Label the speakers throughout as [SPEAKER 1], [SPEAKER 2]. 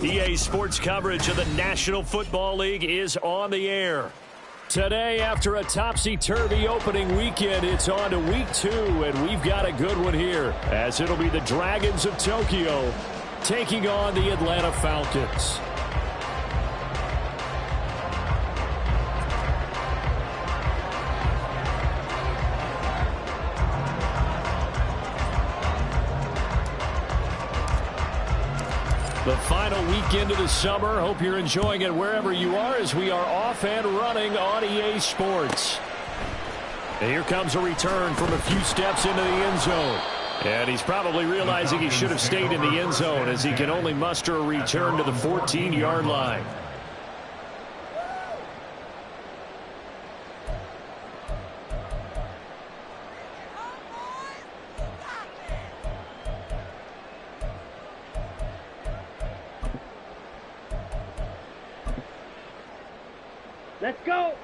[SPEAKER 1] EA Sports coverage of the National Football League is on the air. Today, after a topsy-turvy opening weekend, it's on to week 2, and we've got a good one here, as it'll be the Dragons of Tokyo taking on the Atlanta Falcons. The final weekend of the summer. Hope you're enjoying it wherever you are as we are off and running on EA Sports. And here comes a return from a few steps into the end zone. And he's probably realizing he should have stayed in the end zone as he can only muster a return to the 14-yard line.
[SPEAKER 2] Let's go.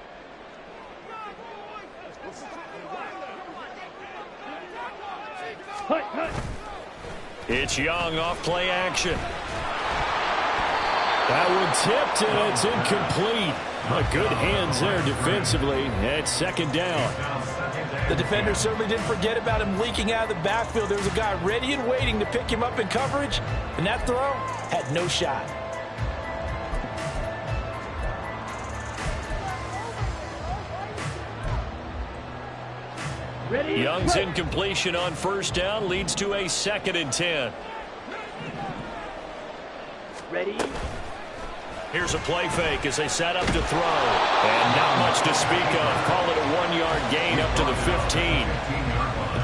[SPEAKER 2] Hut, hut.
[SPEAKER 1] It's Young off play action. That one tipped and it's incomplete. Good hands there defensively at second down.
[SPEAKER 3] The defender certainly didn't forget about him leaking out of the backfield. There was a guy ready and waiting to pick him up in coverage, and that throw had no shot.
[SPEAKER 1] Young's incompletion on first down leads to a 2nd and 10.
[SPEAKER 2] Ready?
[SPEAKER 1] Here's a play fake as they set up to throw. And not much to speak of. Call it a 1-yard gain up to the 15.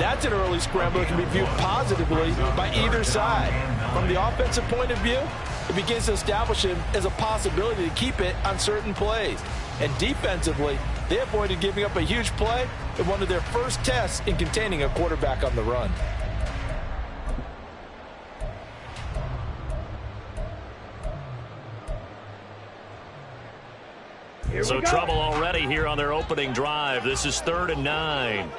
[SPEAKER 3] That's an early scramble that can be viewed positively by either side. From the offensive point of view, it begins to establish him as a possibility to keep it on certain plays. And defensively, they avoided giving up a huge play in one of their first tests in containing a quarterback on the run.
[SPEAKER 1] So trouble already here on their opening drive. This is 3rd and 9.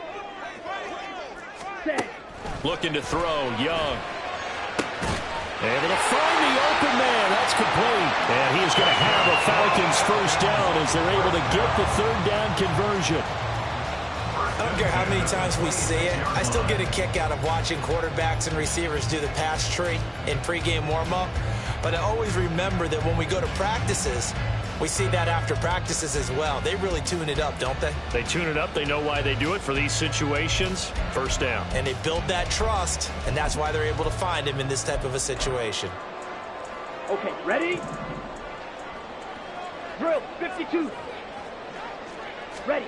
[SPEAKER 1] Looking to throw, Young. Able to find the open man. That's complete. And he is going to have a Falcons first down as they're able to get the 3rd down conversion.
[SPEAKER 4] I don't care how many times we see it. I still get a kick out of watching quarterbacks and receivers do the pass tree in pregame warm-up. But I always remember that when we go to practices, we see that after practices as well. They really tune it up, don't they?
[SPEAKER 1] They tune it up. They know why they do it for these situations. First down.
[SPEAKER 4] And they build that trust, and that's why they're able to find him in this type of a situation.
[SPEAKER 2] Okay, ready? Drill, 52. Ready.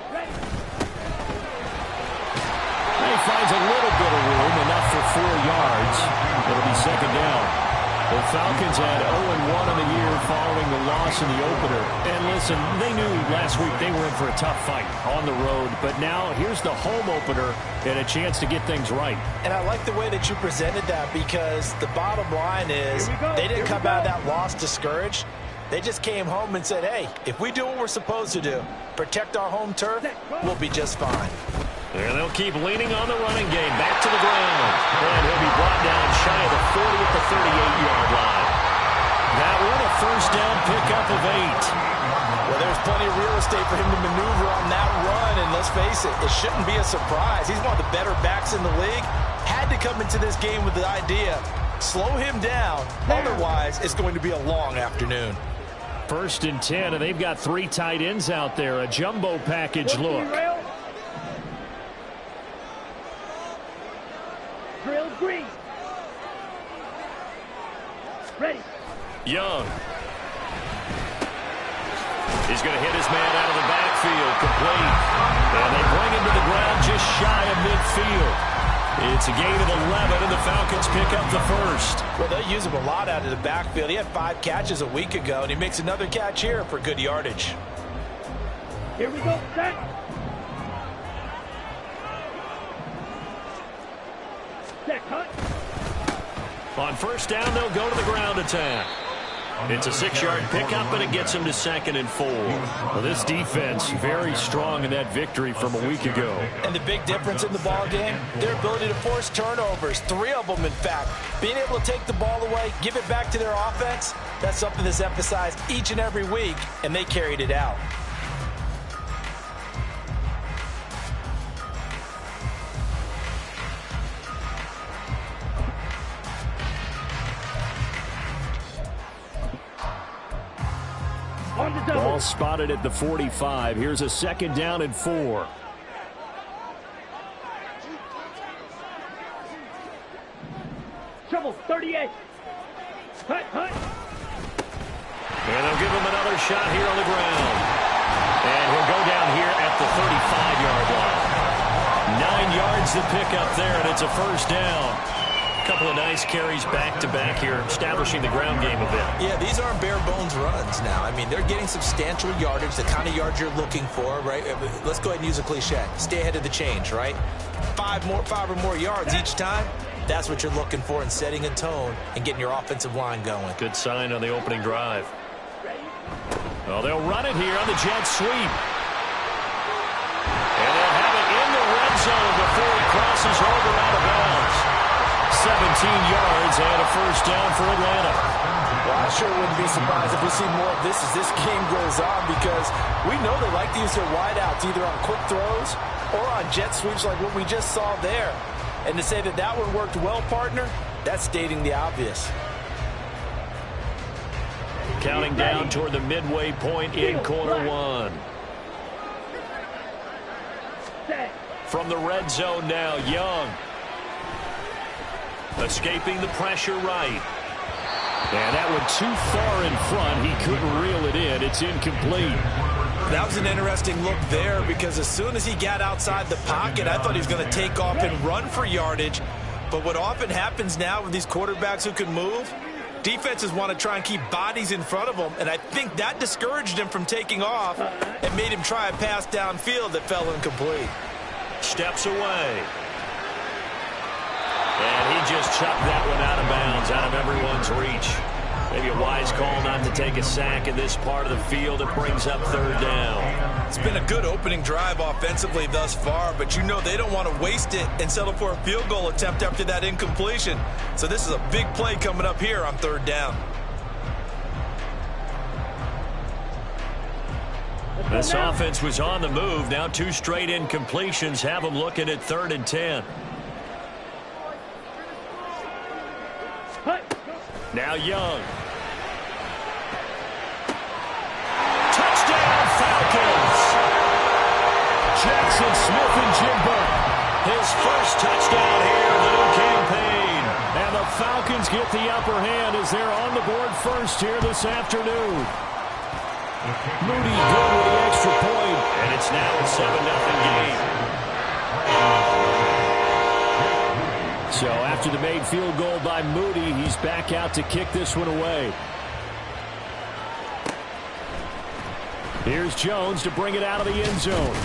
[SPEAKER 1] He finds a little bit of room, enough for 4 yards. It'll be 2nd down. The Falcons had 0-1 in the year following the loss in the opener. And listen, they knew last week they were in for a tough fight on the road. But now here's the home opener and a chance to get things right.
[SPEAKER 4] And I like the way that you presented that, because the bottom line is they didn't come out of that loss discouraged. They just came home and said, hey, if we do what we're supposed to do, protect our home turf, we'll be just fine.
[SPEAKER 1] And they'll keep leaning on the running game. Back to the ground. And he'll be brought down shy of the 40 at the 38-yard line. That one a first down pickup of 8.
[SPEAKER 4] Well, there's plenty of real estate for him to maneuver on that run. And let's face it, it shouldn't be a surprise. He's one of the better backs in the league. Had to come into this game with the idea, slow him down. Otherwise, it's going to be a long afternoon.
[SPEAKER 1] 1st and 10, and they've got 3 tight ends out there. A jumbo package look.
[SPEAKER 2] Drill green. Ready.
[SPEAKER 1] Young. He's going to hit his man out of the backfield. Complete. And they bring him to the ground just shy of midfield. It's a gain of 11, and the Falcons pick up the first.
[SPEAKER 4] Well, they use him a lot out of the backfield. He had 5 catches a week ago, and he makes another catch here for good yardage.
[SPEAKER 2] Here we go. Set.
[SPEAKER 1] On first down, they'll go to the ground attack. It's a 6-yard pickup, and it gets him to 2nd and 4. Well, this defense very strong in that victory from a week ago.
[SPEAKER 4] And the big difference in the ball game, their ability to force turnovers, 3 of them, in fact. Being able to take the ball away, give it back to their offense, that's something that's emphasized each and every week, and they carried it out.
[SPEAKER 1] Ball spotted at the 45. Here's a 2nd down and 4.
[SPEAKER 2] Trouble, 38. Hut, hut.
[SPEAKER 1] And they'll give him another shot here on the ground. And he'll go down here at the 35-yard line. 9 yards to pick up there, and it's a 1st down. A couple of nice carries back-to-back here, establishing the ground game a bit.
[SPEAKER 4] Yeah, these aren't bare-bones runs now. I mean, they're getting substantial yardage, the kind of yards you're looking for, right? Let's go ahead and use a cliche. Stay ahead of the change, right? 5 or more yards each time. That's what you're looking for in setting a tone and getting your offensive line going.
[SPEAKER 1] Good sign on the opening drive. Well, they'll run it here on the jet sweep. And they'll have it in the red zone before he crosses over out of bounds. 17 yards and a 1st down for Atlanta.
[SPEAKER 4] Well, I sure wouldn't be surprised if we see more of this as this game goes on, because we know they like to use their wideouts either on quick throws or on jet sweeps like what we just saw there. And to say that that one worked well, partner, that's stating the obvious.
[SPEAKER 1] Counting down toward the midway point in quarter 1. From the red zone now, Young. Escaping the pressure right. And that one too far in front. He couldn't reel it in. It's incomplete.
[SPEAKER 4] That was an interesting look there, because as soon as he got outside the pocket, I thought he was going to take off and run for yardage. But what often happens now with these quarterbacks who can move, defenses want to try and keep bodies in front of them, and I think that discouraged him from taking off and made him try a pass downfield that fell incomplete.
[SPEAKER 1] Steps away. And he just chucked that one out of bounds, out of everyone's reach. Maybe a wise call not to take a sack in this part of the field. It brings up 3rd down.
[SPEAKER 4] It's been a good opening drive offensively thus far, but you know they don't want to waste it and settle for a field goal attempt after that incompletion. So this is a big play coming up here on 3rd down.
[SPEAKER 1] This offense was on the move. Now 2 straight incompletions have them looking at 3rd and 10. Now Young. Touchdown Falcons! Jackson Smith-Njigba. His first touchdown here of the new campaign. And the Falcons get the upper hand as they're on the board first here this afternoon. Moody good with the extra point. And it's now a 7-0 game. So after the made field goal by Moody, he's back out to kick this one away. Here's Jones to bring it out of the end zone.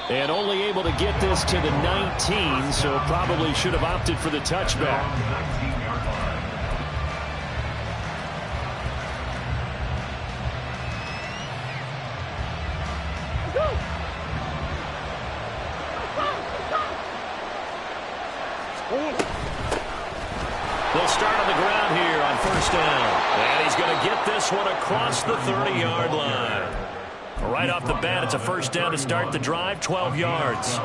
[SPEAKER 1] And only able to get this to the 19, so probably should have opted for the touchback. They'll start on the ground here on 1st down. And he's going to get this one across the 30-yard line. Right off the bat, it's a 1st down to start the drive, 12 yards.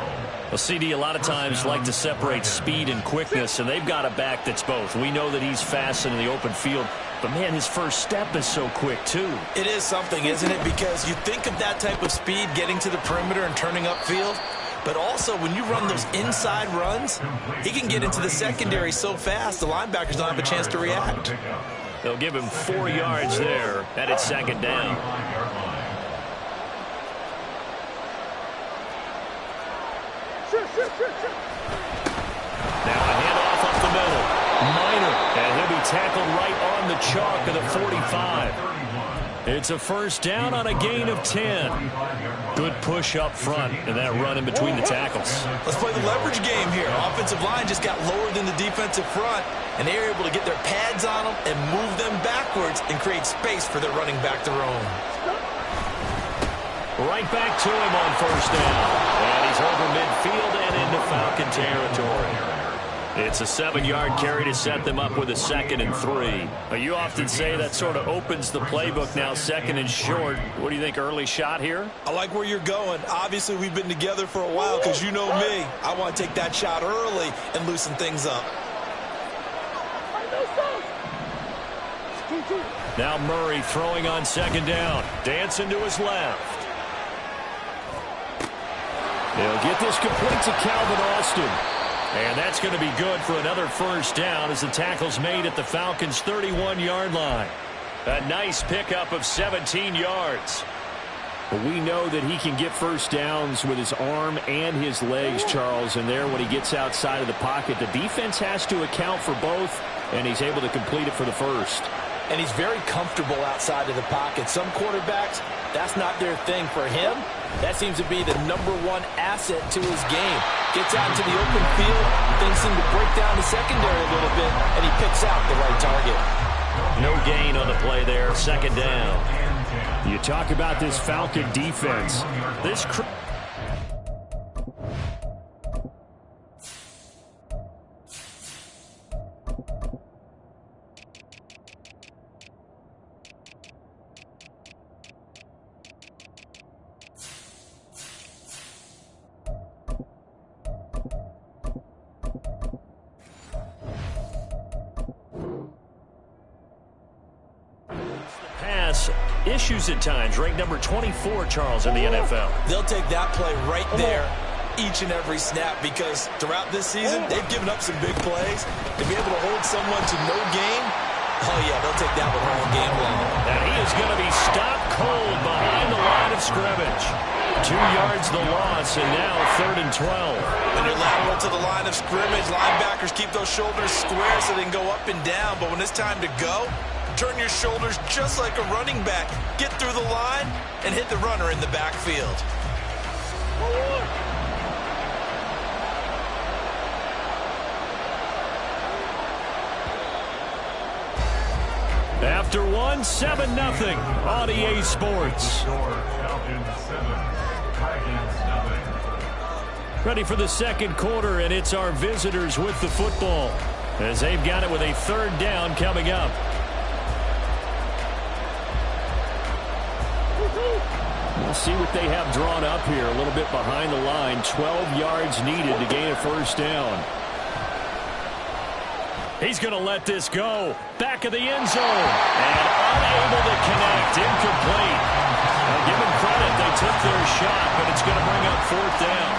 [SPEAKER 1] Well, CD a lot of times like to separate speed and quickness, and they've got a back that's both. We know that he's fast in the open field, but, man, his first step is so quick, too.
[SPEAKER 4] It is something, isn't it? Because you think of that type of speed getting to the perimeter and turning upfield, but also when you run those inside runs, he can get into the secondary so fast the linebackers don't have a chance to react.
[SPEAKER 1] They'll give him 4 yards there, and it's 2nd down. Now a handoff up the middle. Minor, and he'll be tackled right on the chalk of the 45. It's a first down on a gain of 10. Good push up front and that run in between the tackles.
[SPEAKER 4] Let's play the leverage game here. Offensive line just got lower than the defensive front, and they were able to get their pads on them and move them backwards and create space for their running back to roam.
[SPEAKER 1] Right back to him on first down. And he's over midfield and into Falcon territory. It's a 7-yard carry to set them up with a 2nd and 3. You often say that sort of opens the playbook now, 2nd and short. What do you think, early shot here?
[SPEAKER 4] I like where you're going. Obviously, we've been together for a while because you know me. I want to take that shot early and loosen things up.
[SPEAKER 1] Now Murray throwing on 2nd down. Dancing to his left. He'll get this complete to Calvin Austin. And that's going to be good for another first down as the tackle's made at the Falcons' 31-yard line. A nice pickup of 17 yards. We know that he can get first downs with his arm and his legs, Charles, and there when he gets outside of the pocket, the defense has to account for both, and he's able to complete it for the first.
[SPEAKER 3] And he's very comfortable outside of the pocket. Some quarterbacks, that's not their thing. For him, that seems to be the #1 asset to his game. Gets out into the open field, things seem to break down the secondary a little bit, and he picks out the right target.
[SPEAKER 1] No gain on the play there, 2nd down. You talk about this Falcon defense. This issues at times, ranked number 24, Charles, in the NFL.
[SPEAKER 4] They'll take that play right there each and every snap because throughout this season, they've given up some big plays. To be able to hold someone to no gain, oh, yeah, they'll take that one all game long.
[SPEAKER 1] And he is going to be stopped cold behind the line of scrimmage. 2 yards the loss, and now 3rd and 12.
[SPEAKER 4] When you're lateral to the line of scrimmage, linebackers keep those shoulders square so they can go up and down. But when it's time to go, turn your shoulders just like a running back. Get through the line and hit the runner in the backfield.
[SPEAKER 1] After one, 7-0 on EA Sports. Ready for the second quarter, and it's our visitors with the football as they've got it with a 3rd down coming up. We'll see what they have drawn up here. A little bit behind the line. 12 yards needed to gain a first down. He's going to let this go. Back of the end zone. And unable to connect. Incomplete. Now, give him credit. They took their shot, but it's going to bring up 4th down.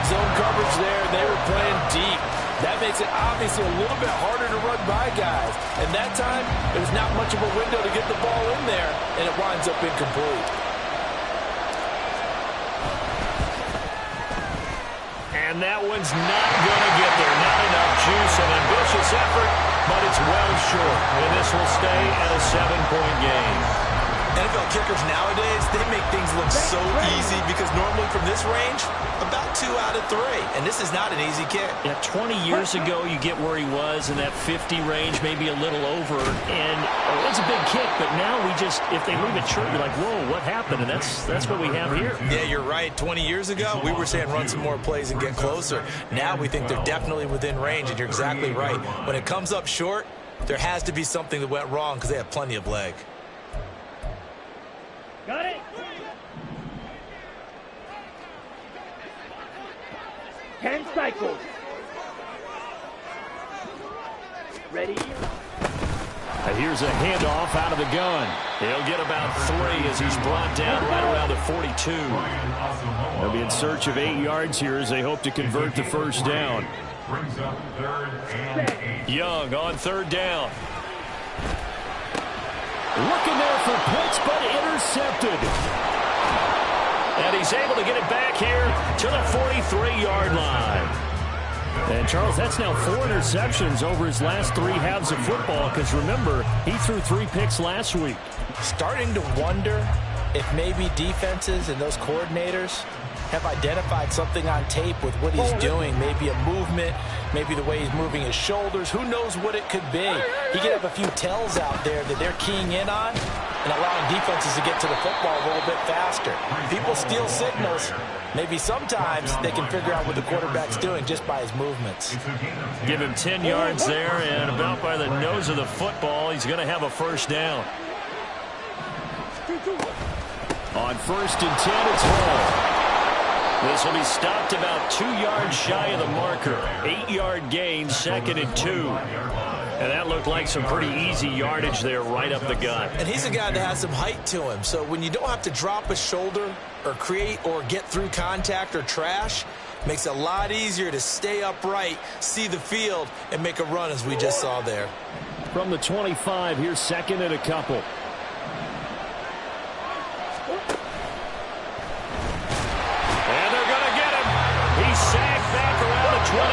[SPEAKER 3] Zone coverage there. They were playing deep. That makes it obviously a little bit harder to run by guys. And that time, there's not much of a window to get the ball in there, and it winds up incomplete.
[SPEAKER 1] And that one's not going to get there. Not enough juice. An ambitious effort, but it's well short. And this will stay at a 7-point game.
[SPEAKER 4] NFL kickers nowadays, they make things look so easy because normally from this range, about 2 out of 3. And this is not an easy kick.
[SPEAKER 1] Yeah, 20 years ago, you get where he was in that 50 range, maybe a little over. And it's a big kick, but now we just, if they leave it short, you're like, whoa, what happened? And that's what we have here.
[SPEAKER 4] Yeah, you're right. 20 years ago, we were saying run some more plays and get closer. Now we think they're definitely within range, and you're exactly right. When it comes up short, there has to be something that went wrong because they have plenty of leg.
[SPEAKER 2] Got it. 10 cycles. Ready?
[SPEAKER 1] Here's a handoff out of the gun. He'll get about 3 as he's brought down right around the 42. They'll be in search of 8 yards here as they hope to convert the first down. Young on 3rd down. Looking there for Pitts, but intercepted. And he's able to get it back here to the 43-yard line. And, Charles, that's now 4 interceptions over his last 3 halves of football because, remember, he threw 3 picks last week.
[SPEAKER 4] Starting to wonder if maybe defenses and those coordinators have identified something on tape with what he's doing. Maybe a movement, maybe the way he's moving his shoulders. Who knows what it could be? He could have a few tells out there that they're keying in on and allowing defenses to get to the football a little bit faster. People steal signals. Maybe sometimes they can figure out what the quarterback's doing just by his movements.
[SPEAKER 1] Give him 10 yards there, and about by the nose of the football, he's going to have a first down. On 1st and 10, it's Hall. This will be stopped about 2 yards shy of the marker. 8-yard gain, 2nd and 2. And that looked like some pretty easy yardage there right up the gut.
[SPEAKER 4] And he's a guy that has some height to him. So when you don't have to drop a shoulder or create or get through contact or trash, makes it a lot easier to stay upright, see the field, and make a run as we just saw there.
[SPEAKER 1] From the 25, here's 2nd and a couple. Sacked back around the 28.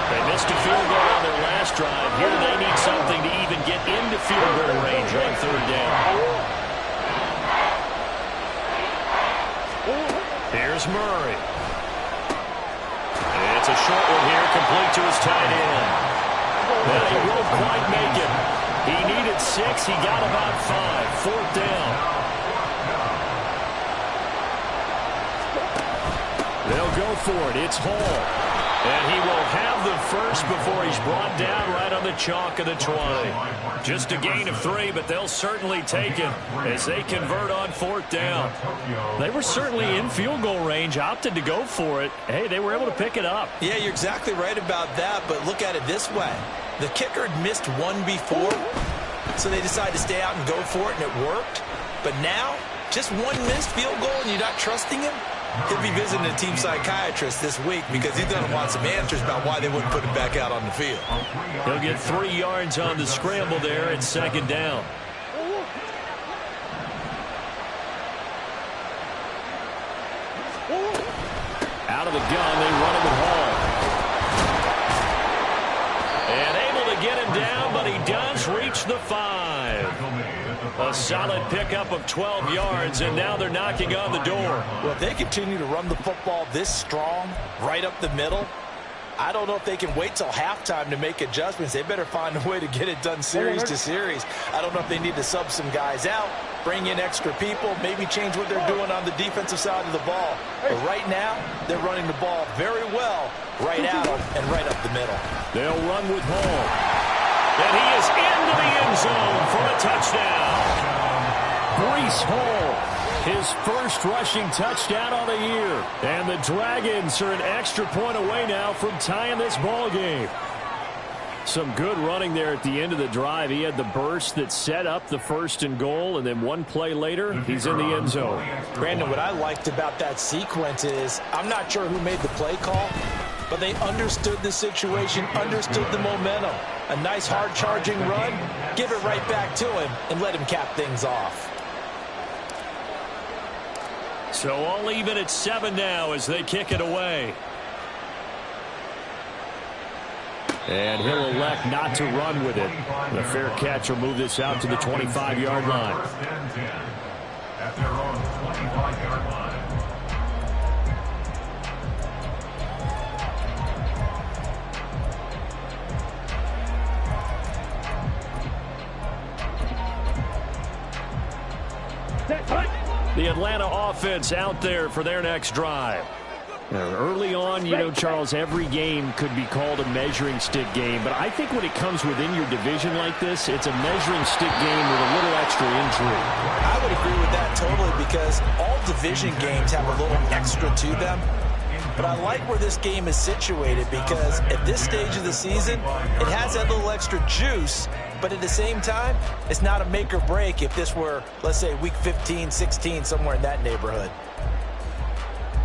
[SPEAKER 1] They missed a field goal on their last drive. Here they need something to even get into field goal range on 3rd down. Here's Murray. It's a short one here, complete to his tight end. But he won't quite make it. He needed 6. He got about 5. 4th down. They'll go for it. It's Hall. And he will have the first before he's brought down right on the chalk of the 20. Just a gain of 3, but they'll certainly take it as they convert on 4th down. They were certainly in field goal range, opted to go for it. Hey, they were able to pick it up.
[SPEAKER 4] Yeah, you're exactly right about that, but look at it this way. The kicker had missed one before, so they decided to stay out and go for it, and it worked. But now, just one missed field goal and you're not trusting him? He'll be visiting a team psychiatrist this week because he's going to want some answers about why they wouldn't put him back out on the field.
[SPEAKER 1] He'll get 3 yards on the scramble there at 2nd down. Out of the gun, they run it with Hall. And able to get him down, but he does reach the 5. A solid pickup of 12 yards, and now they're knocking on the door.
[SPEAKER 4] Well, if they continue to run the football this strong, right up the middle, I don't know if they can wait till halftime to make adjustments. They better find a way to get it done series to series. I don't know if they need to sub some guys out, bring in extra people, maybe change what they're doing on the defensive side of the ball. But right now, they're running the ball very well right at them and right up the middle.
[SPEAKER 1] They'll run with Hall. And he is into the end zone for a touchdown. Breece Hall, his first rushing touchdown on the year. And the Dragons are an extra point away now from tying this ball game. Some good running there at the end of the drive. He had the burst that set up the 1st and goal, and then one play later, he's in the end zone.
[SPEAKER 4] Brandon, what I liked about that sequence is I'm not sure who made the play call, but they understood the situation, understood the momentum. A nice hard-charging run, give it right back to him, and let him cap things off.
[SPEAKER 1] So all even at 7 now as they kick it away. And he'll elect not to run with it. The fair catch will move this out to the 25-yard line. At their own 25-yard line. The Atlanta offense out there for their next drive. Now, early on, you know, Charles, every game could be called a measuring stick game. But I think when it comes within your division like this, it's a measuring stick game with a little extra intrigue.
[SPEAKER 4] I would agree with that totally because all division games have a little extra to them. But I like where this game is situated because at this stage of the season, it has that little extra juice. But at the same time, it's not a make or break if this were, let's say, week 15, 16, somewhere in that neighborhood.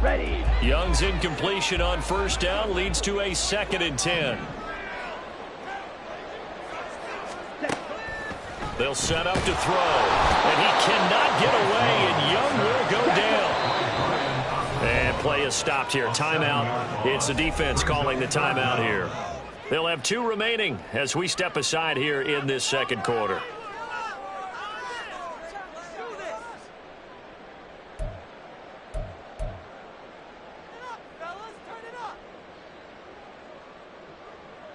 [SPEAKER 2] Ready.
[SPEAKER 1] Young's incompletion on 1st down leads to a 2nd and 10. They'll set up to throw. And he cannot get away, and Young will go down. And play is stopped here. Timeout. It's the defense calling the timeout here. They'll have 2 remaining as we step aside here in this second quarter.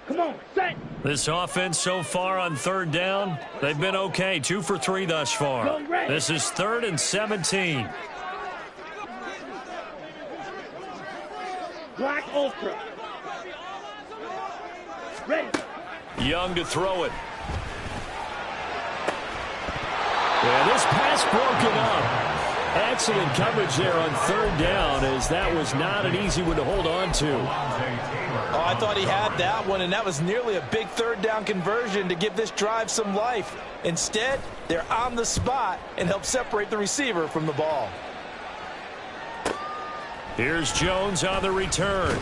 [SPEAKER 2] Come on, set.
[SPEAKER 1] This offense so far on third down, they've been okay. 2 for 3 thus far. This is 3rd and 17.
[SPEAKER 2] Black Ultra. Ready.
[SPEAKER 1] Young to throw it. Yeah, this pass broken up. Excellent coverage there on third down, as that was not an easy one to hold on to.
[SPEAKER 3] Oh, I thought he had that one, and that was nearly a big third down conversion to give this drive some life. Instead, they're on the spot and help separate the receiver from the ball.
[SPEAKER 1] Here's Jones on the return.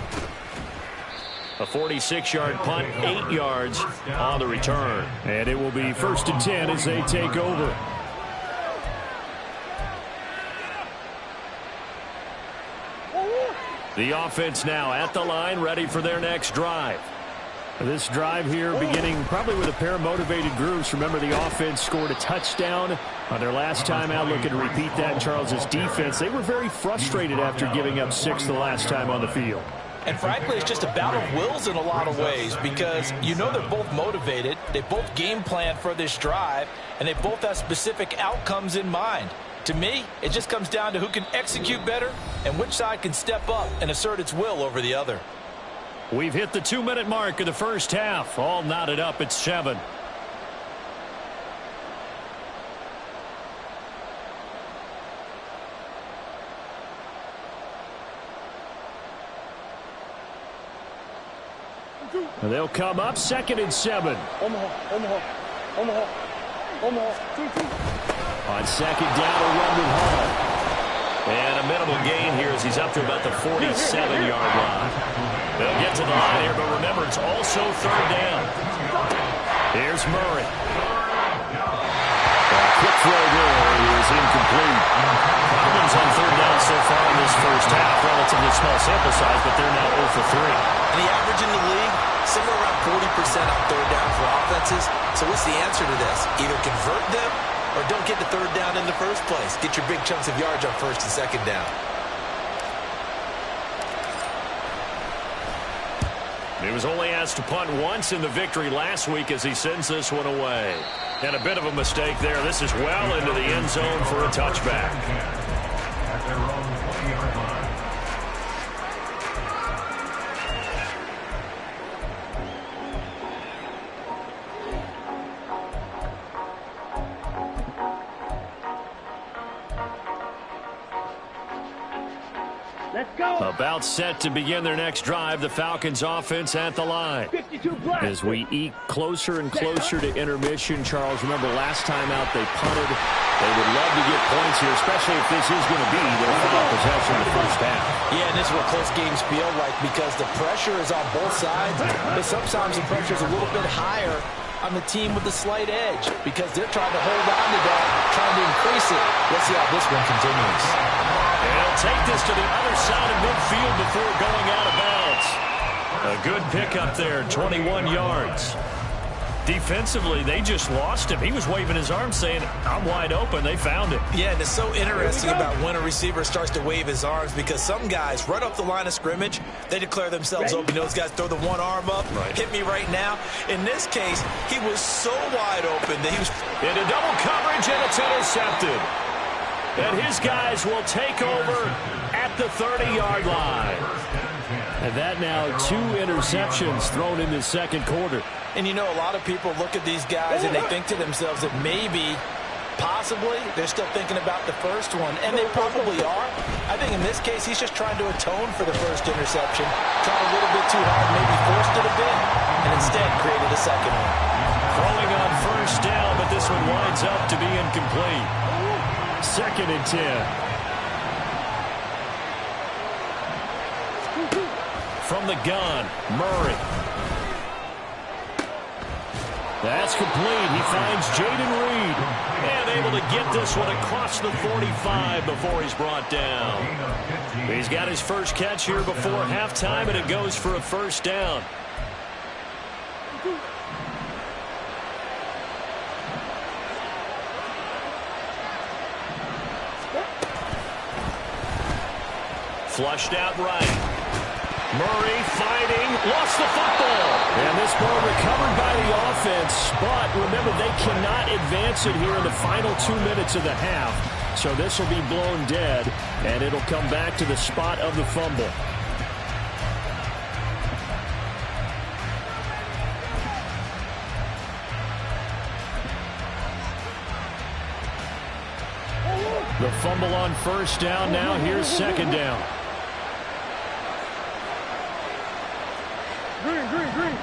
[SPEAKER 1] A 46-yard punt, 8 yards on the return. And it will be 1st and 10 as they take over. The offense now at the line, ready for their next drive. This drive here beginning probably with a pair of motivated groups. Remember, the offense scored a touchdown on their last time out. Looking to repeat that in Charles's defense. They were very frustrated after giving up 6 the last time on the field.
[SPEAKER 3] And frankly, it's just a battle of wills in a lot of ways, because you know they're both motivated, they both game plan for this drive, and they both have specific outcomes in mind. To me, it just comes down to who can execute better and which side can step up and assert its will over the other.
[SPEAKER 1] We've hit the 2-minute mark of the first half. All knotted up at 7. And they'll come up 2nd and 7.
[SPEAKER 2] Omaha. 3-2.
[SPEAKER 1] On 2nd down, a run with Hall. And a minimal gain here as he's up to about the 47-yard line. They'll get to the line here, but remember, it's also 3rd down. Here's Murray. A quick throw there is incomplete. Problems on 3rd down so far in this first half. Relatively small sample size, but they're now 0 for 3.
[SPEAKER 4] And the average in the league, somewhere around 40% on 3rd down for offenses. So what's the answer to this? Either convert them or don't get the 3rd down in the first place. Get your big chunks of yards on 1st and 2nd down.
[SPEAKER 1] He was only asked to punt once in the victory last week as he sends this one away. And a bit of a mistake there. This is well into the end zone for a touchback.
[SPEAKER 2] Let's go.
[SPEAKER 1] About set to begin their next drive. The Falcons offense at the line.
[SPEAKER 2] 52 black.
[SPEAKER 1] As we eke closer and closer to intermission, Charles, remember last time out they punted. They would love to get points here, especially if this is going to be their final possession in the first half.
[SPEAKER 3] Yeah, and this is what close games feel like, because the pressure is on both sides, but sometimes the pressure is a little bit higher on the team with the slight edge, because they're trying to hold on to that, trying to increase it. Let's see how this one continues.
[SPEAKER 1] And he'll take this to the other side of midfield before going out of bounds. A good pickup there, 21 yards. Defensively, they just lost him. He was waving his arms saying, I'm wide open. They found it.
[SPEAKER 4] Yeah, and it's so interesting about when a receiver starts to wave his arms, because some guys, right off the line of scrimmage, they declare themselves open. Those guys throw the one arm up, hit me right now. In this case, he was so wide open that he was
[SPEAKER 1] into double coverage, and it's intercepted. And his guys will take over at the 30-yard line. And that now 2 interceptions thrown in the second quarter.
[SPEAKER 3] And you know, a lot of people look at these guys and they think to themselves that maybe, possibly, they're still thinking about the first one. And they probably are. I think in this case, he's just trying to atone for the first interception. Tried a little bit too hard, maybe forced it a bit, and instead created a second one.
[SPEAKER 1] Throwing on first down, but this one winds up to be incomplete. 2nd and 10. From the gun, Murray. That's complete. He finds Jayden Reed. And able to get this one across the 45 before he's brought down. He's got his first catch here before halftime, and it goes for a first down. Flushed out right. Murray fighting, lost the football. And this ball recovered by the offense. But remember, they cannot advance it here in the final 2 minutes of the half. So this will be blown dead, and it'll come back to the spot of the fumble. The fumble on first down. Now here's second down.
[SPEAKER 2] Green.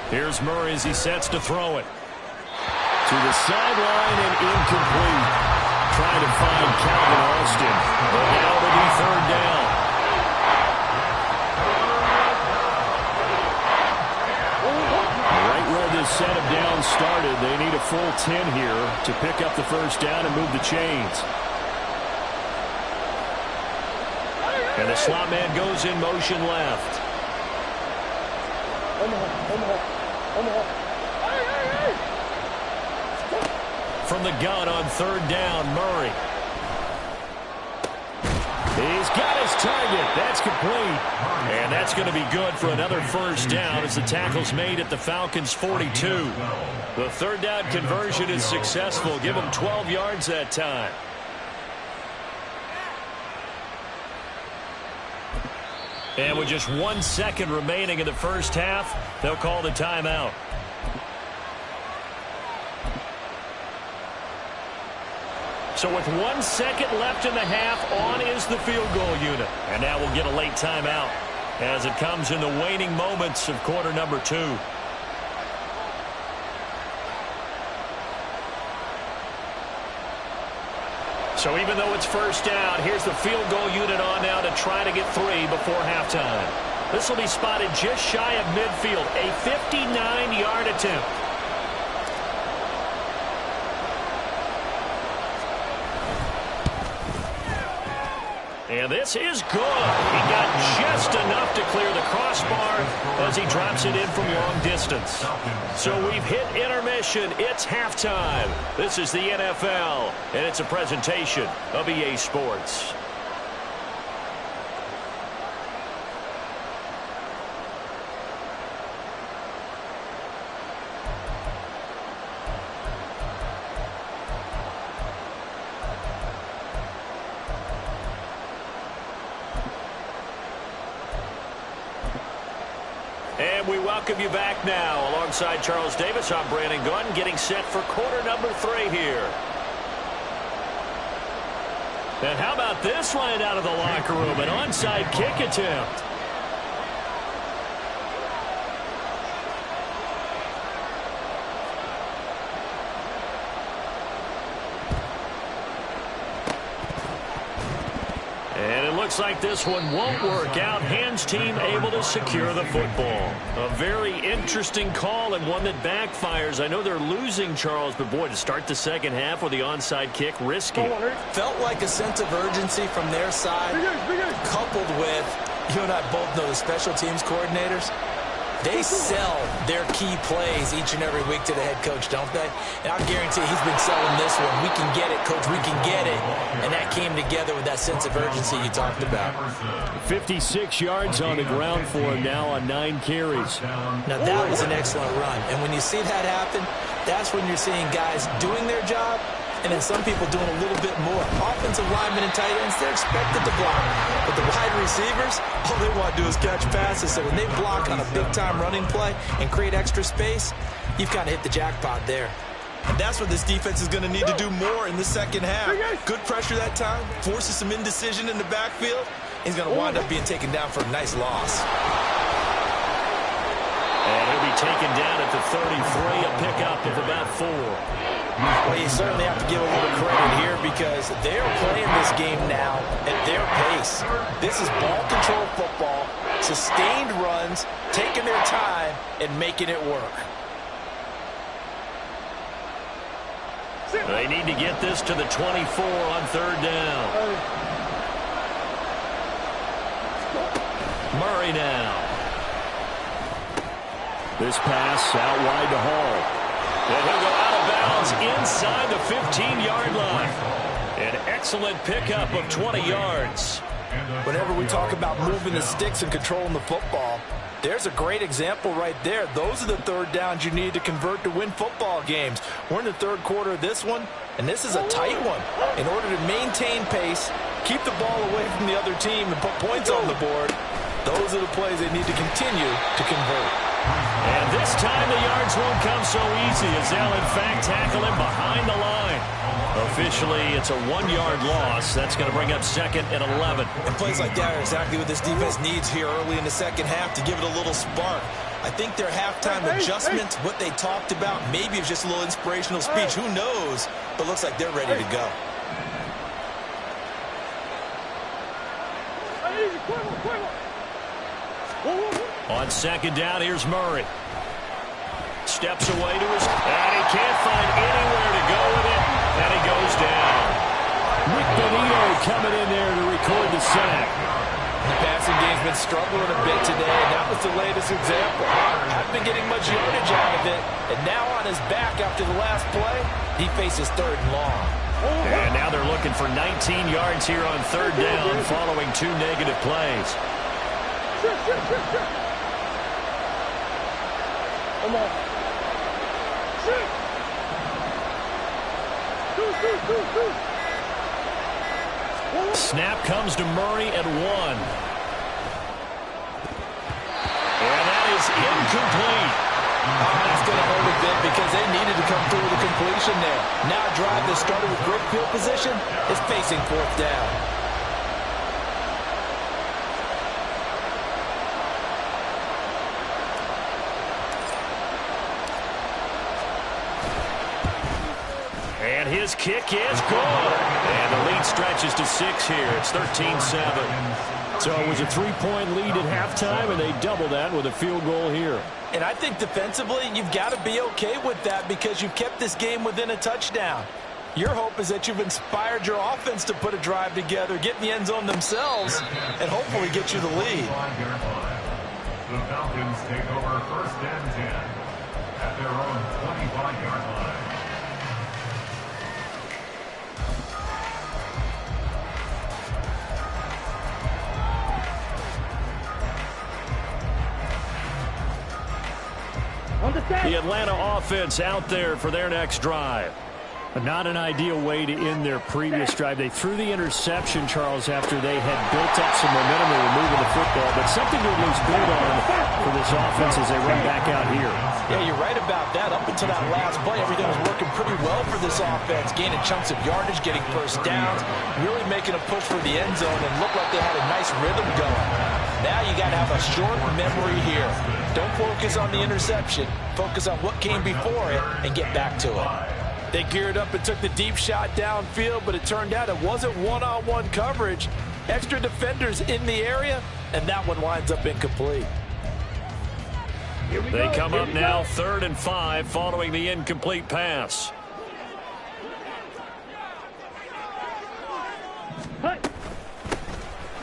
[SPEAKER 1] Here's Murray as he sets to throw it. To the sideline and incomplete. Trying to find Calvin Austin. But now it'll be third down. Right where this set of downs started, they need a full 10 here to pick up the first down and move the chains. And the slot man goes in motion left. From the gun on third down, Murray. He's got his target. That's complete. And that's going to be good for another first down as the tackle's made at the Falcons' 42. The third down conversion is successful. Give them 12 yards that time. And with just 1 second remaining in the first half, they'll call the timeout. So with 1 second left in the half, on is the field goal unit. And now we'll get a late timeout as it comes in the waning moments of quarter number 2. So even though it's first down, here's the field goal unit on now to try to get 3 before halftime. This will be spotted just shy of midfield, a 59-yard attempt. And this is good. He got just enough to clear the crossbar as he drops it in from long distance. So we've hit intermission. It's halftime. This is the NFL, and it's a presentation of EA Sports. And we welcome you back now. Alongside Charles Davis, I'm Brandon Gunn, getting set for quarter number 3 here. And how about this right out of the locker room? An onside kick attempt. Looks like this one won't work out. Hands team able to secure the football. A very interesting call and one that backfires. I know they're losing, Charles, but boy, to start the second half with the onside kick, risky.
[SPEAKER 4] Felt like a sense of urgency from their side, coupled with, you and I both know the special teams coordinators. They sell their key plays each and every week to the head coach, don't they? And I guarantee he's been selling this one. We can get it, coach. We can get it. And that came together with that sense of urgency you talked about.
[SPEAKER 1] 56 yards on the ground for him now on 9 carries.
[SPEAKER 4] Now, that was an excellent run. And when you see that happen, that's when you're seeing guys doing their job and then some people doing a little bit more. Offensive linemen and tight ends, they're expected to block. But the wide receivers, all they want to do is catch passes. So when they block on a big-time running play and create extra space, you've kind of hit the jackpot there.
[SPEAKER 3] And that's what this defense is going to need to do more in the second half. Good pressure that time, forces some indecision in the backfield. He's going to wind up being taken down for a nice loss.
[SPEAKER 1] And he'll be taken down at the 33, a pickup of about 4.
[SPEAKER 4] Well, you certainly have to give a little credit here because they're playing this game now at their pace. pass. This is ball control football, sustained runs, taking their time, and making it work.
[SPEAKER 1] They need to get this to the 24 on third down. Murray now. This pass out wide to Hall. And he'll go out of bounds inside the 15-yard line. An excellent pickup of 20 yards.
[SPEAKER 3] Whenever we talk about moving the sticks and controlling the football, there's a great example right there. Those are the third downs you need to convert to win football games. We're in the third quarter of this one, and this is a tight one. In order to maintain pace, keep the ball away from the other team, and put points on the board, those are the plays they need to continue to convert.
[SPEAKER 1] And this time the yards won't come so easy as they'll in fact tackle him behind the line. Officially, it's a 1-yard loss. That's going to bring up 2nd and 11.
[SPEAKER 4] And plays like that are exactly what this defense needs here early in the second half to give it a little spark. I think their halftime adjustment, what they talked about, maybe it's just a little inspirational speech. Who knows? But looks like they're ready to go.
[SPEAKER 1] On second down, here's Murray. Steps away to his... And he can't find anywhere to go with it. And he goes down. Nick Bonito coming in there to record the sack.
[SPEAKER 3] The passing game's been struggling a bit today, and that was the latest example. Hasn't been getting much yardage out of it, and now on his back after the last play, he faces 3rd and long.
[SPEAKER 1] And now they're looking for 19 yards here on third down following 2 negative plays.
[SPEAKER 2] Come on.
[SPEAKER 1] Snap comes to Murray at 1. And that is incomplete.
[SPEAKER 3] That's going to hurt a bit because they needed to come through with a completion there. Now a drive that started with great field position is facing 4th down.
[SPEAKER 1] And his kick is good. And the lead stretches to 6 here. It's 13-7. So it was a 3-point lead at halftime, and they double that with a field goal here.
[SPEAKER 3] And I think defensively, you've got to be okay with that because you've kept this game within a touchdown. Your hope is that you've inspired your offense to put a drive together, get in the end zone themselves, and hopefully get you the lead.
[SPEAKER 5] The Falcons take over 1st and 10 at their own 25-yard line.
[SPEAKER 1] The Atlanta offense out there for their next drive. Not an ideal way to end their previous drive. They threw the interception, Charles, after they had built up some momentum. They were moving the football, but something to at least build on for this offense as they run back out here.
[SPEAKER 3] Yeah, you're right about that. Up until that last play, everything was working pretty well for this offense, gaining chunks of yardage, getting first downs, really making a push for the end zone, and looked like they had a nice rhythm going. Now you got to have a short memory here. Don't focus on the interception. Focus on what came before it and get back to it. They geared up and took the deep shot downfield, but it turned out it wasn't one-on-one coverage. Extra defenders in the area, and that one winds up incomplete.
[SPEAKER 1] They come up now 3rd and 5 following the incomplete pass.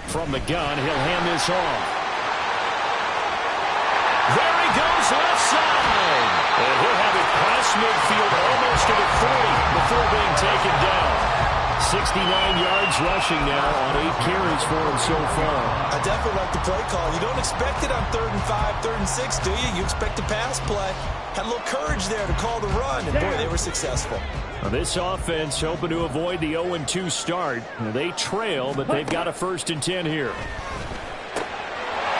[SPEAKER 1] From the gun, he'll hand this off. There he goes, left side. And he'll have it past midfield almost to the 40 before being taken down. 69 yards rushing now on 8 carries for him so far.
[SPEAKER 4] I definitely like the play call. You don't expect it on 3rd and 5, 3rd and 6, do you? You expect a pass play. Had a little courage there to call the run, and boy, they were successful.
[SPEAKER 1] Now this offense hoping to avoid the 0-2 start. They trail, but they've got a 1st and 10 here.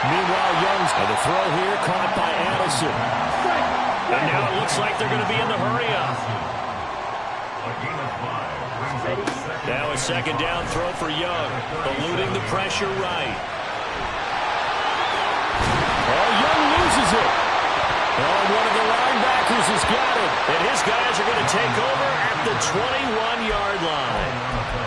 [SPEAKER 1] Meanwhile, Young's and the throw here caught by Addison. And now it looks like they're going to be in the hurry-up. Now a 2nd down throw for Young, eluding the pressure right. Oh, Young loses it. Oh, one of the linebackers has got it. And his guys are going to take over at the 21-yard line.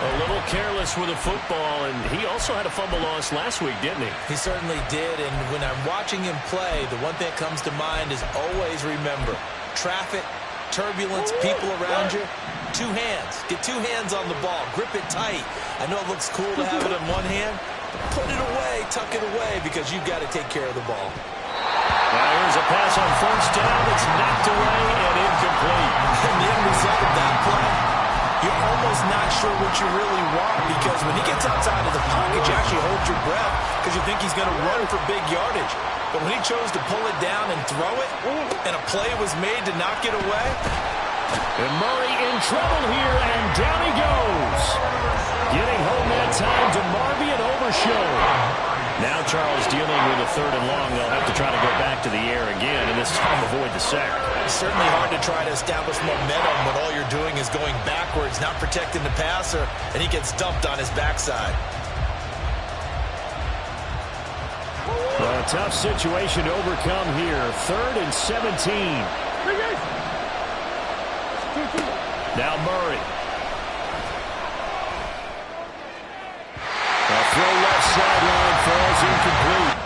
[SPEAKER 3] A
[SPEAKER 1] A little careless with the football, and he also had a fumble loss last week, didn't he?
[SPEAKER 4] He certainly did, and when I'm watching him play, the one thing that comes to mind is always remember, traffic, turbulence, people around you, two hands. Get two hands on the ball. Grip it tight. I know it looks cool to have it in one hand, but put it away, tuck it away, because you've got to take care of the ball.
[SPEAKER 1] Now here's a pass on first down. It's knocked away and incomplete.
[SPEAKER 4] And the end result of that play, you're almost not sure what you really want, because when he gets outside of the pocket, you actually hold your breath because you think he's going to run for big yardage. But when he chose to pull it down and throw it, and a play was made to knock it away.
[SPEAKER 1] And Murray in trouble here, and down he goes. Getting home that time to Marvion Overshown. Now Charles dealing with a 3rd and long. They'll have to try to go back to the air again, and this time avoid the sack.
[SPEAKER 4] It's certainly hard to try to establish momentum when all you're doing is going backwards, not protecting the passer, and he gets dumped on his backside.
[SPEAKER 1] A tough situation to overcome here. 3rd and 17. Now Murray. A throw left sideline falls incomplete.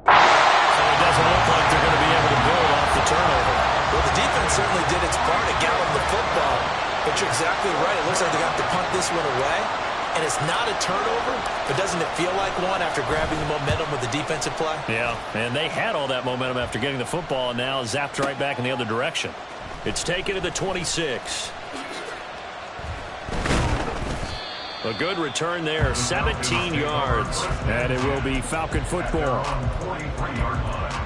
[SPEAKER 1] So it doesn't look like they're going to be able to build off the turnover.
[SPEAKER 4] Well, the defense certainly did its part to gallop the football, but you're exactly right. It looks like they got to punt this one away. And it's not a turnover, but doesn't it feel like one after grabbing the momentum with the defensive play?
[SPEAKER 1] Yeah, and they had all that momentum after getting the football, and now zapped right back in the other direction. It's taken to the 26. A good return there, 17 yards. And it will be Falcon football.
[SPEAKER 5] 43-yard line.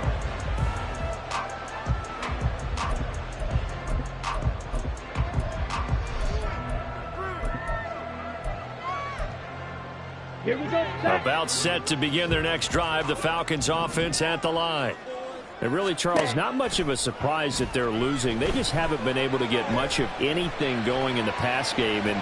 [SPEAKER 2] Here we go.
[SPEAKER 1] About set to begin their next drive, the Falcons offense at the line. And really, Charles, not much of a surprise that they're losing. They just haven't been able to get much of anything going in the pass game. And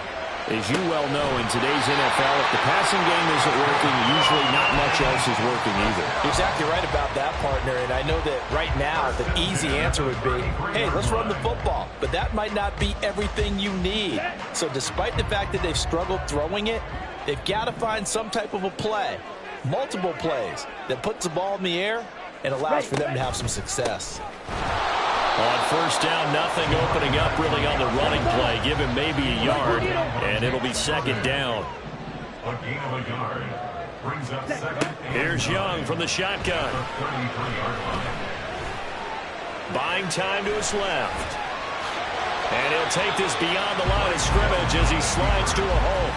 [SPEAKER 1] as you well know, in today's NFL, if the passing game isn't working, usually not much else is working either.
[SPEAKER 4] You're exactly right about that, partner. And I know that right now the easy answer would be, hey, let's run the football. But that might not be everything you need. So despite the fact that they've struggled throwing it, they've got to find some type of a play, multiple plays, that puts the ball in the air and allows for them to have some success.
[SPEAKER 1] On first down, nothing opening up really on the running play. Give him maybe a yard, and it'll be 2nd down.
[SPEAKER 5] A gain of a yard brings up 2nd.
[SPEAKER 1] Here's Young from the shotgun.
[SPEAKER 5] 33-yard line.
[SPEAKER 1] Buying time to his left. And he'll take this beyond the line of scrimmage as he slides to a hole.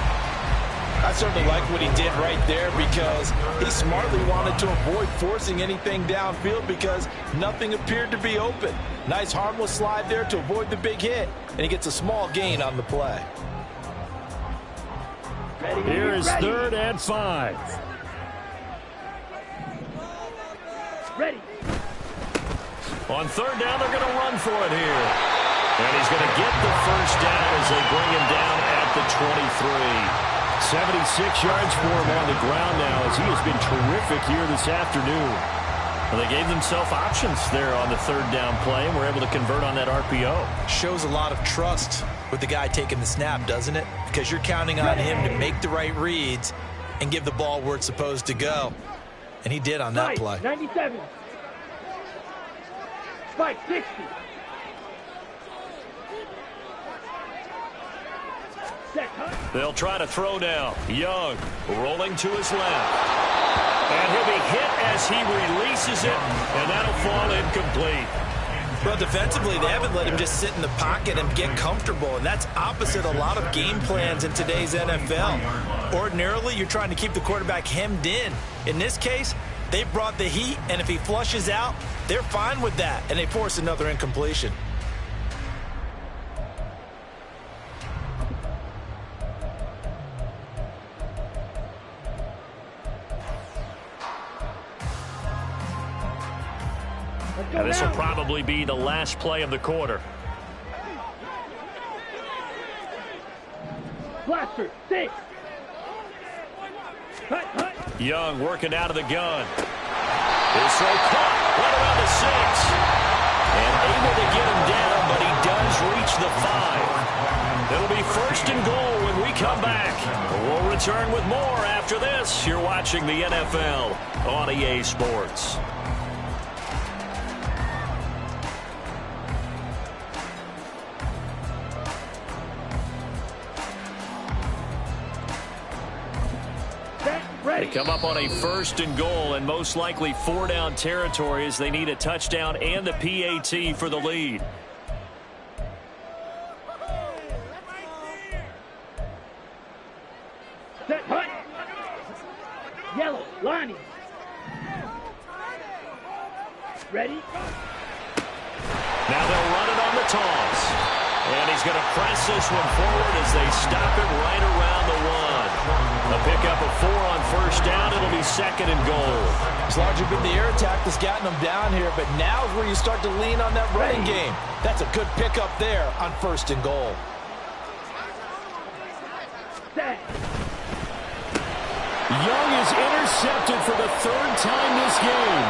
[SPEAKER 4] I certainly like what he did right there because he smartly wanted to avoid forcing anything downfield because nothing appeared to be open. Nice harmless slide there to avoid the big hit, and he gets a small gain on the play.
[SPEAKER 1] Here is 3rd and 5.
[SPEAKER 2] Ready.
[SPEAKER 1] On 3rd down, they're going to run for it here. And he's going to get the first down as they bring him down at the 23. 76 yards for him on the ground now as he has been terrific here this afternoon. Well, they gave themselves options there on the 3rd down play and were able to convert on that RPO.
[SPEAKER 4] Shows a lot of trust with the guy taking the snap, doesn't it? Because you're counting on him to make the right reads and give the ball where it's supposed to go. And he did on that play.
[SPEAKER 2] 97. Spike 60.
[SPEAKER 1] They'll try to throw now. Young rolling to his left. And he'll be hit as he releases it, and that'll fall incomplete.
[SPEAKER 4] Well, defensively, they haven't let him just sit in the pocket and get comfortable, and that's opposite a lot of game plans in today's NFL. Ordinarily, you're trying to keep the quarterback hemmed in. In this case, they brought the heat, and if he flushes out, they're fine with that, and they force another incompletion.
[SPEAKER 1] And this will probably be the last play of the quarter.
[SPEAKER 2] Blaster, 6. Cut.
[SPEAKER 1] Young working out of the gun. His throw caught right around the 6. And able to get him down, but he does reach the 5. It'll be 1st and goal when we come back. We'll return with more after this. You're watching the NFL on EA Sports. They come up on a 1st and goal and most likely 4-down territory as they need a touchdown and a PAT for the lead.
[SPEAKER 2] Set, hut. Yellow, lining. Ready?
[SPEAKER 1] Now they'll run it on the toss. And he's going to press this one forward as they stop it right around the 1. A pickup of 4 on 1st down. It'll be 2nd and goal.
[SPEAKER 3] It's largely been the air attack that's gotten them down here, but now is where you start to lean on that running game. That's a good pickup there on 1st and goal.
[SPEAKER 2] Set.
[SPEAKER 1] Young is intercepted for the 3rd time this game.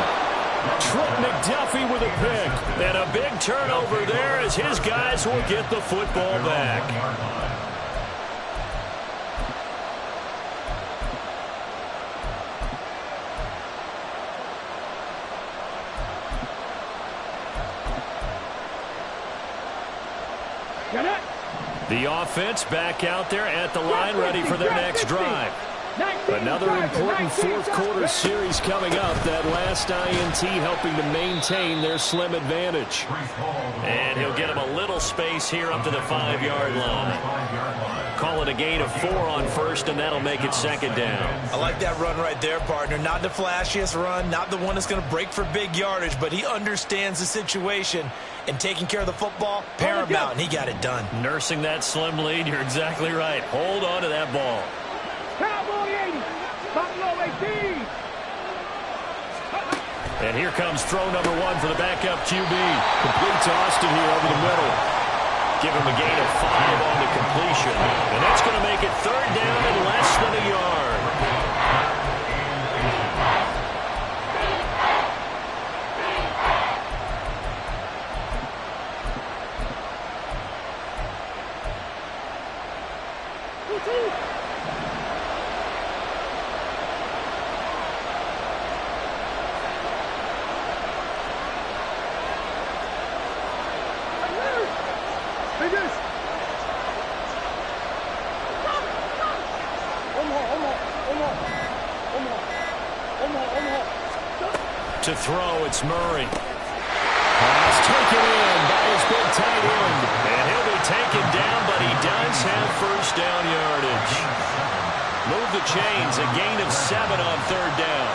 [SPEAKER 1] Trent McDuffie with a pick. And a big turnover there as his guys will get the football back. The offense back out there at the line, ready for their next drive. Another important 4th quarter series coming up. That last INT helping to maintain their slim advantage. And he'll get him a little space here up to the 5-yard line. Call it a gain of 4 on 1st, and that'll make it 2nd down.
[SPEAKER 4] I like that run right there, partner. Not the flashiest run, not the one that's going to break for big yardage, but he understands the situation, and taking care of the football, paramount, and he got it done.
[SPEAKER 1] Nursing that slim lead, you're exactly right. Hold on to that ball.
[SPEAKER 2] Cowboy 80. Buffalo 18.
[SPEAKER 1] And here comes throw number 1 for the backup QB. Complete to Austin here over the middle. Give him a gain of 5 on the completion. And that's going to make it 3rd down and less than a yard. To throw, it's Murray. Pass taken in by his big tight end. And he'll be taken down, but he does have 1st down yardage. Move the chains, a gain of 7 on 3rd down.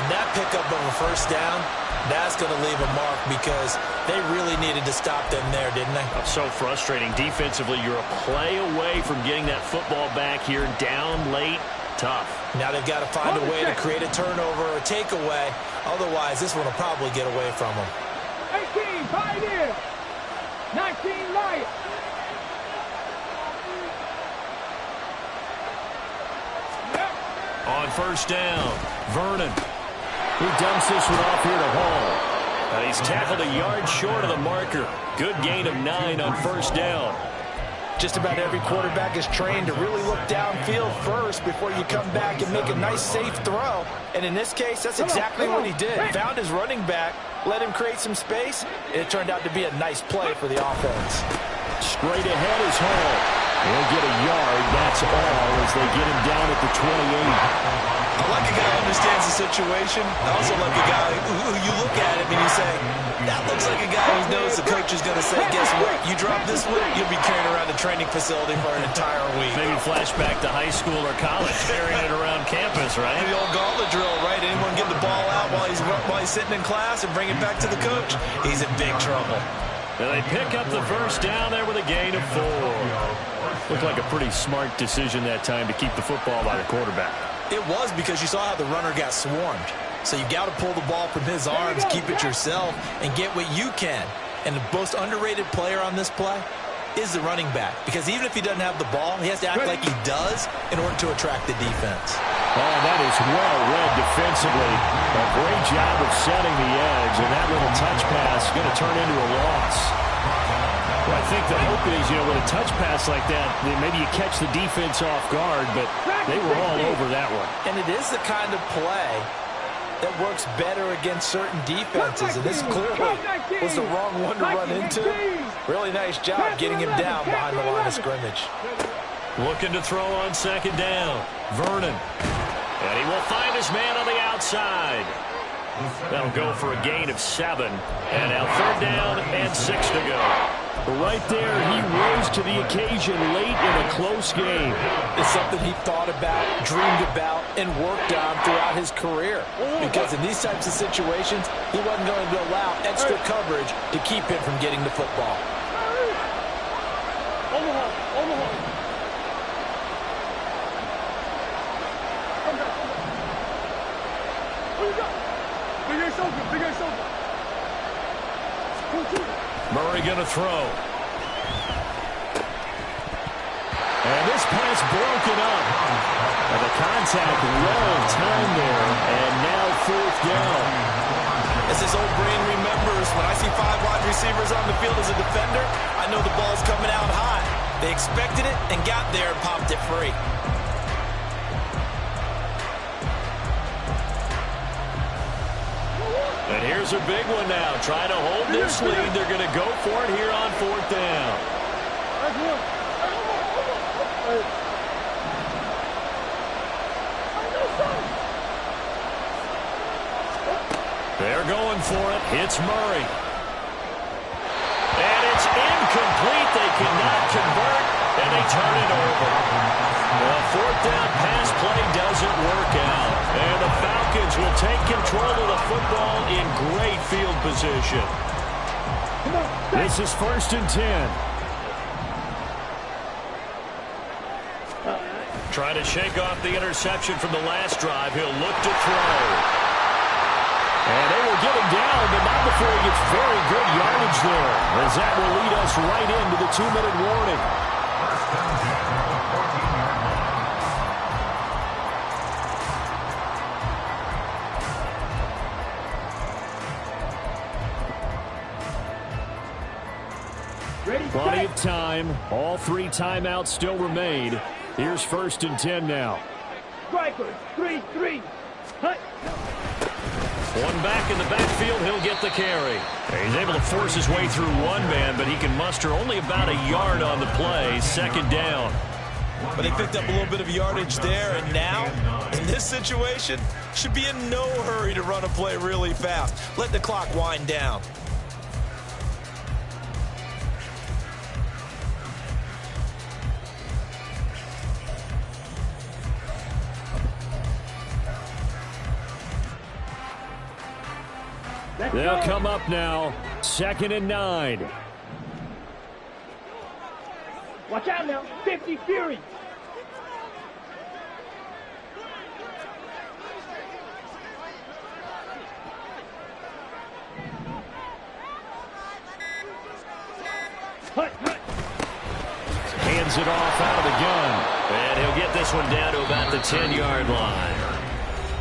[SPEAKER 4] And that pickup of a 1st down, that's going to leave a mark because they really needed to stop them there, didn't they?
[SPEAKER 1] So frustrating. Defensively, you're a play away from getting that football back here, down late. Tough.
[SPEAKER 4] Now they've got to find a way to create a turnover or a takeaway. Otherwise, this one will probably get away from them.
[SPEAKER 2] 18, Pioneer. 19, Lion.
[SPEAKER 1] On 1st down, Vernon. He dumps this one off here to Hall. He's tackled a yard short of the marker. Good gain of 9 on 1st down.
[SPEAKER 3] Just about every quarterback is trained to really look downfield first before you come back and make a nice, safe throw. And in this case, that's exactly what he did. Found his running back, let him create some space, and it turned out to be a nice play for the offense.
[SPEAKER 1] Straight ahead is Hall. He'll get a yard, that's all, as they get him down at the 28.
[SPEAKER 4] I like a guy who understands the situation. I also like a guy who you look at him and you say, that looks like a guy who knows the coach is going to say, guess what? You drop this one, you'll be carrying around the training facility for an entire week.
[SPEAKER 1] Maybe flashback to high school or college, carrying it around campus, right?
[SPEAKER 4] The old gauntlet drill, right? Anyone get the ball out while he's sitting in class and bring it back to the coach? He's in big trouble.
[SPEAKER 1] And they pick up the 1st down there with a gain of 4. Looked like a pretty smart decision that time to keep the football by the quarterback.
[SPEAKER 4] It was because you saw how the runner got swarmed. So you got to pull the ball from his arms, keep it yourself, and get what you can. And the most underrated player on this play is the running back. Because even if he doesn't have the ball, he has to act like he does in order to attract the defense.
[SPEAKER 1] Oh, that is well read defensively. A great job of setting the edge, and that little touch pass is going to turn into a loss. Well, I think the hope is, with a touch pass like that, maybe you catch the defense off guard, but they were all over that one.
[SPEAKER 4] And it is the kind of play that works better against certain defenses, and this clearly was the wrong one to run into. Really nice job getting him down behind the line of scrimmage.
[SPEAKER 1] Looking to throw on second down. Vernon. And he will find his man on the outside. That'll go for a gain of 7. And now third down and 6 to go. Right there, he rose to the occasion late in a close game.
[SPEAKER 4] It's something he thought about, dreamed about, and worked on throughout his career. Because in these types of situations, he wasn't going to allow extra coverage to keep him from getting the football.
[SPEAKER 1] Murray going to throw. And this pass broken up. And the contact well timed there. And now fourth down.
[SPEAKER 4] As his old brain remembers, when I see 5 wide receivers on the field as a defender, I know the ball's coming out high. They expected it and got there and popped it free.
[SPEAKER 1] And here's a big one now. Trying to hold this lead. They're going to go for it here on fourth down. They're going for it. Hits Murray. And it's incomplete. They cannot convert, and they turn it over. The fourth down pass play doesn't work out. And the Falcons will take control of the football in great field position. This is 1st and 10. Trying to shake off the interception from the last drive. He'll look to throw. And they will get him down, but not before he gets very good yardage there, as that will lead us right into the 2-minute warning. Plenty of time. All 3 timeouts still remain. Here's 1st and 10 now.
[SPEAKER 2] Strikers, 3-3. Hut.
[SPEAKER 1] One back in the backfield, he'll get the carry. He's able to force his way through one man, but he can muster only about a yard on the play. Second down.
[SPEAKER 4] But they picked up a little bit of yardage there, and now, in this situation, should be in no hurry to run a play really fast. Let the clock wind down.
[SPEAKER 1] They'll come up now. 2nd and 9.
[SPEAKER 2] Watch out now. 50 Fury.
[SPEAKER 1] Hands it off out of the gun. And he'll get this one down to about the 10-yard line.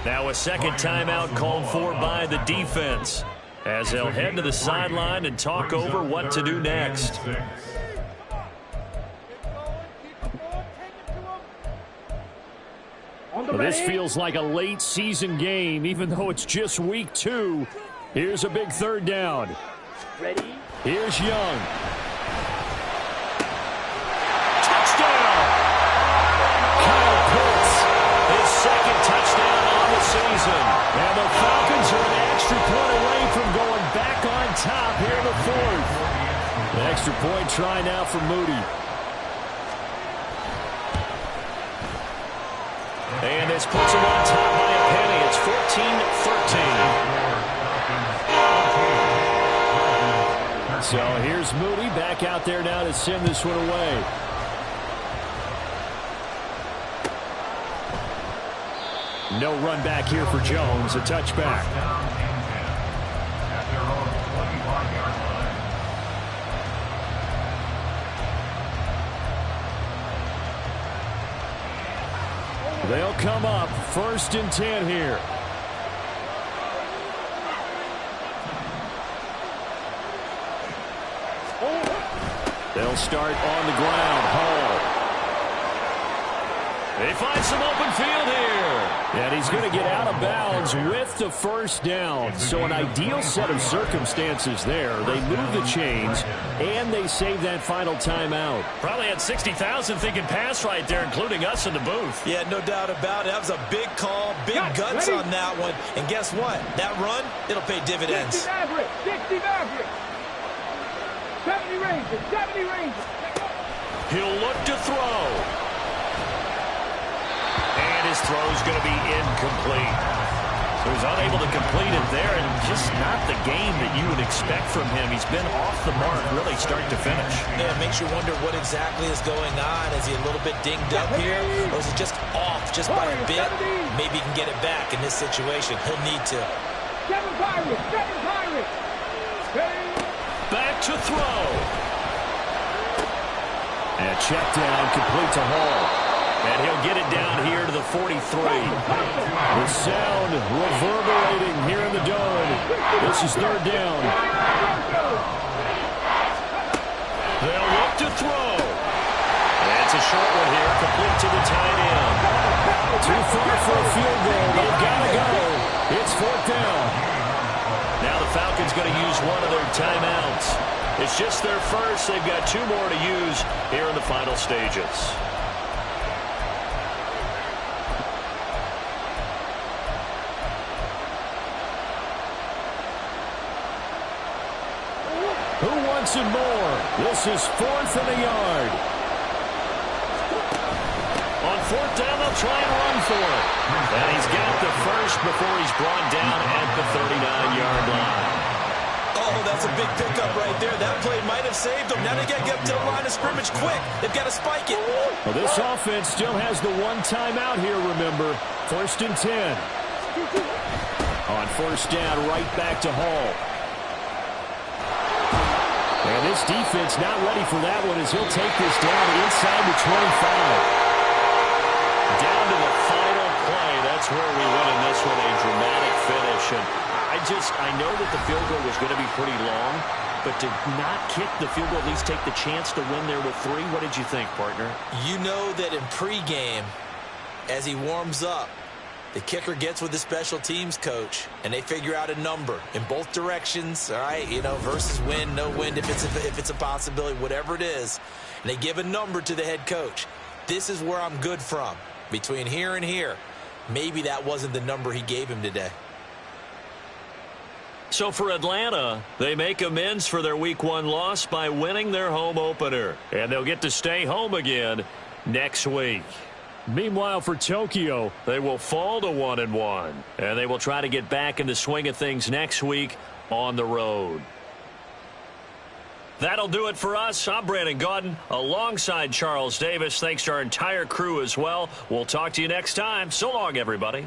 [SPEAKER 1] Now a second timeout called for by the defense, as they'll head to the sideline and talk over what to do next. Well, this feels like a late season game, even though it's just week 2. Here's a big third down.
[SPEAKER 2] Ready?
[SPEAKER 1] Here's Young. Touchdown! Kyle Pitts, his second touchdown on the season. And the Falcons are an extra point away from going back on top here in the 4th. The extra point try now for Moody. And this puts him on top by a penny. It's 14-13. So here's Moody back out there now to send this one away. No run back here for Jones. A touchback.
[SPEAKER 5] At their own 25-yard line.
[SPEAKER 1] They'll come up 1st and 10 here. They'll start on the ground. Hall. They find some open field here. And he's going to get out of bounds with the 1st down. So an ideal set of circumstances there. They move the chains, and they save that final timeout.
[SPEAKER 6] Probably had 60,000 thinking pass right there, including us in the booth.
[SPEAKER 4] Yeah, no doubt about it. That was a big call, big guts on that one. And guess what? That run, it'll pay dividends.
[SPEAKER 2] 60 Maverick, 60 Maverick. 70 Rangers, 70 Rangers.
[SPEAKER 1] He'll look to throw.
[SPEAKER 6] And his throw is going to be incomplete. So he's unable to complete it there, and just not the game that you would expect from him. He's been off the mark really start to finish.
[SPEAKER 4] Yeah, it makes you wonder what exactly is going on. Is he a little bit dinged up here, or is it just off just by a bit? Maybe he can get it back in this situation. He'll need to.
[SPEAKER 2] 7 Pirates, 7 Pirates.
[SPEAKER 1] Back to throw. And check down, complete to Hall. And he'll get it down here to the 43. The sound reverberating here in the dome. This is 3rd down. They'll look to throw.
[SPEAKER 6] That's a short one here, complete to the tight end.
[SPEAKER 1] Too far for a field goal. They've got to go. It's 4th down.
[SPEAKER 6] Now the Falcons going to use one of their timeouts. It's just their first. They've got 2 more to use here in the final stages.
[SPEAKER 1] Who wants it more? This is 4th and a yard.
[SPEAKER 6] On 4th down, they'll try and run for it. And he's got the first before he's brought down at the 39-yard line.
[SPEAKER 4] Oh, that's a big pickup right there. That play might have saved them. Now they got to get up to the line of scrimmage quick. They've got to spike it.
[SPEAKER 1] Well, this offense still has the 1 timeout here, remember. 1st and 10. On 1st down, right back to Hall. And this defense not ready for that one as he'll take this down inside the 25.
[SPEAKER 6] Down to the final play. That's where we win in this one, a dramatic finish. And I know that the field goal was going to be pretty long, but to not kick the field goal, at least take the chance to win there with 3, what did you think, partner?
[SPEAKER 4] You know that in pregame, as he warms up, the kicker gets with the special teams coach, and they figure out a number in both directions, all right, versus win, no win, if it's a possibility, whatever it is. And they give a number to the head coach. This is where I'm good from. Between here and here, maybe that wasn't the number he gave him today.
[SPEAKER 6] So for Atlanta, they make amends for their Week 1 loss by winning their home opener. And they'll get to stay home again next week.
[SPEAKER 1] Meanwhile, for Tokyo,
[SPEAKER 6] they will fall to 1-1. And they will try to get back in the swing of things next week on the road. That'll do it for us. I'm Brandon Gaudin alongside Charles Davis. Thanks to our entire crew as well. We'll talk to you next time. So long, everybody.